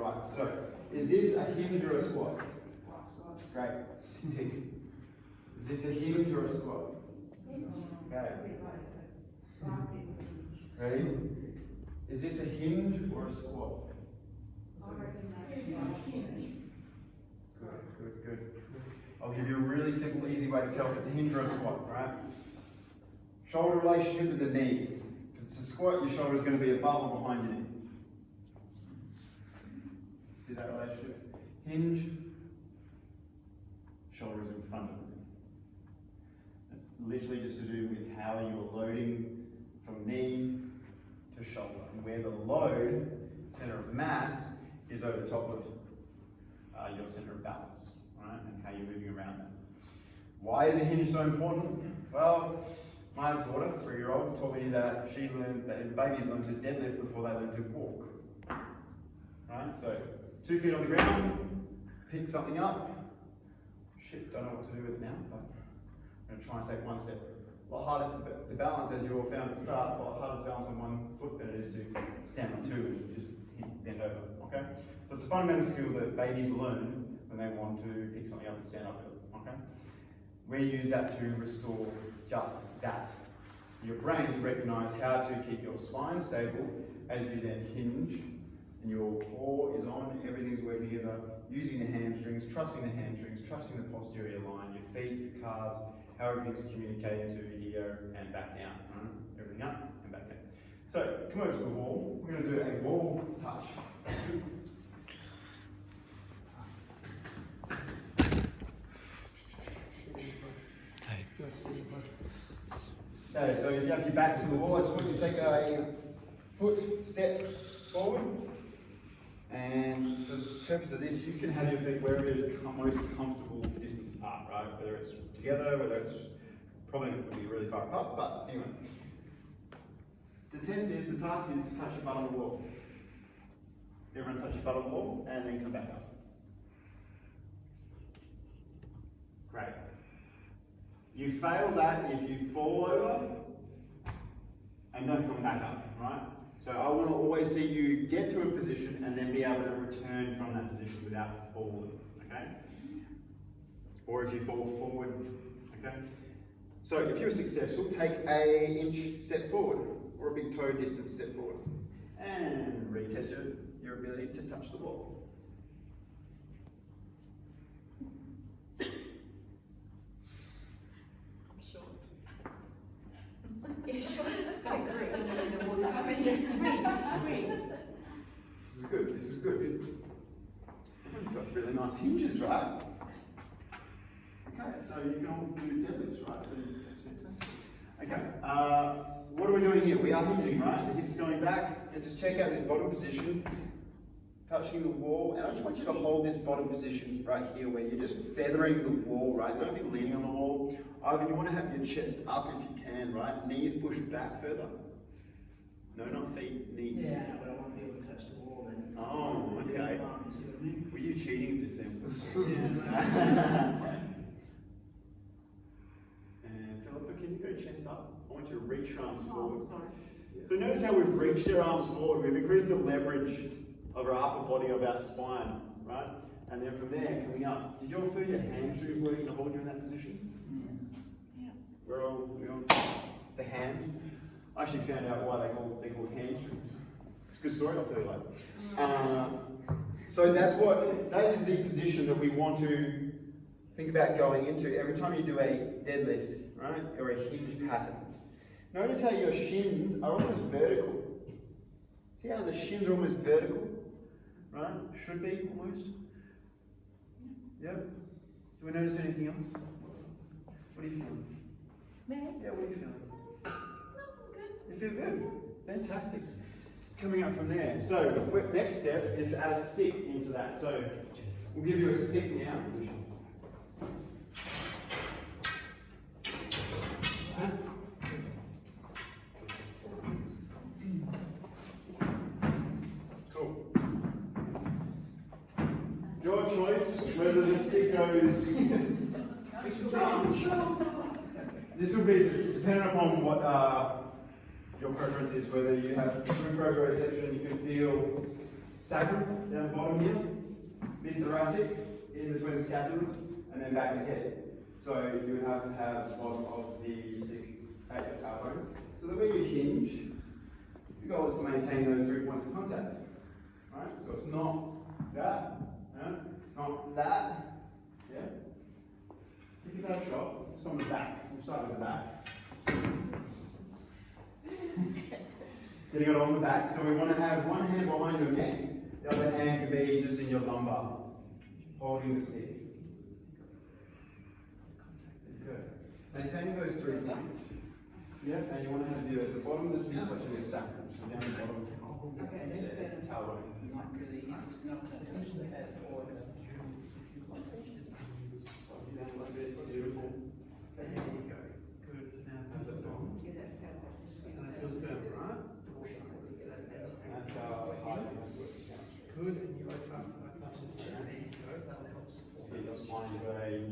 right. So, is this a hinge or a squat? Great. Tick. Is this a hinge or a squat? Okay. Ready? Is this a hinge or a squat? Good. I'll give you a really simple, easy way to tell if it's a hinge or a squat, right? Shoulder relationship with the knee. If it's a squat, your shoulder is going to be above or behind your knee. See that relationship? Hinge, shoulder is in front of you. It's literally just to do with how you are loading from knee to shoulder, and where the load, center of mass, is over top of your center of balance, right? And how you're moving around that. Why is a hinge so important? Well, my daughter, 3-year-old, told me that she learned that babies learn to deadlift before they learn to walk. Right? So 2 feet on the ground, pick something up. Shit, don't know what to do with it now, but I'm going to try and take one step. A lot harder to balance, as you all found at the start, a lot harder to balance on 1 foot than it is to stand on 2 and just bend over, okay? So it's a fundamental skill that babies learn when they want to pick something up and stand up with it, okay? We use that to restore just that. Your brain to recognise how to keep your spine stable as you then hinge and your core is on, everything's working together, using the hamstrings, trusting the posterior line, your feet, your calves, how everything's communicating to here and back down. Right? Everything up and back down. So come over to the wall. We're going to do a wall touch. Okay, so if you have your back to the wall, I just want you to take a foot step forward. And for the purpose of this, you can have your feet wherever it is most comfortable distance apart, right? Whether it's together, whether it's probably going to be really far apart, but anyway. The task is to touch your butt on the wall. Everyone touch your butt on the wall and then come back up. Great. You fail that if you fall over and don't come back up, right? So I want to always see you get to a position and then be able to return from that position without falling, okay? Or if you fall forward, okay? So if you're successful, take a inch step forward or a big toe distance step forward and retest your ability to touch the wall. This is good. Everyone's got really nice hinges, right? Okay, so you can all do deadlifts, right? So that's fantastic. Okay, what are we doing here? We are hinging, right? The hips going back, and just check out this bottom position, touching the wall, and I just want you to hold this bottom position right here where you're just feathering the wall, right? Don't be leaning on the wall. Either you want to have your chest up if you can, right? Knees pushed back further. No, not feet, knees. Yeah, but I won't be able to touch the wall then. Oh, okay. Were you cheating with this then? And Philippa, can you go chest up? I want you to reach your arms forward. So notice how we've reached our arms forward. We've increased the leverage of our upper body, of our spine, right? And then from there, coming up. Did you all feel your hamstrings working to hold you in that position? Yeah. We're all the hams. I actually found out why they're called hamstrings. It's a good story, I'll tell you later. So that is the position that we want to think about going into every time you do a deadlift, right? Or a hinge pattern. Notice how your shins are almost vertical. See how the shins are almost vertical? Right? Should be almost. Yep. Do we notice anything else? What are you feeling? Me? Yeah, what are you feeling? Good. You feel good? Fantastic. Coming up from there. So, next step is to add a stick into that. So, we'll give you a stick now. Cool. Your choice, whether the stick goes. This will be dependent upon what your preference is, whether you have true proprioception, you can feel Sacrum, down the bottom here, mid-thoracic, in between the scapulars, and then back in the head. So you would have to have the bottom of the tailbone. So that when you hinge, the goal is to maintain those 3 points of contact. Right? So it's not that, it's not that, yeah? If you have a shot, it's on the back. We'll start with the back. Getting it on the back. So we want to have one hand behind your neck, the other hand can be just in your lumbar, holding the stick. Good. Maintaining those 3 points. Yeah, and you want to have the bottom of the stick touching your sacrum, so down the bottom tailbone. Not really, it's not touching the head or the. Down like this, beautiful. There you go. Good. Now how's that going? And it feels firm, right? And that's how hard it works. Good. And you open up to the chest. There you go. That'll help support. So your spine is where you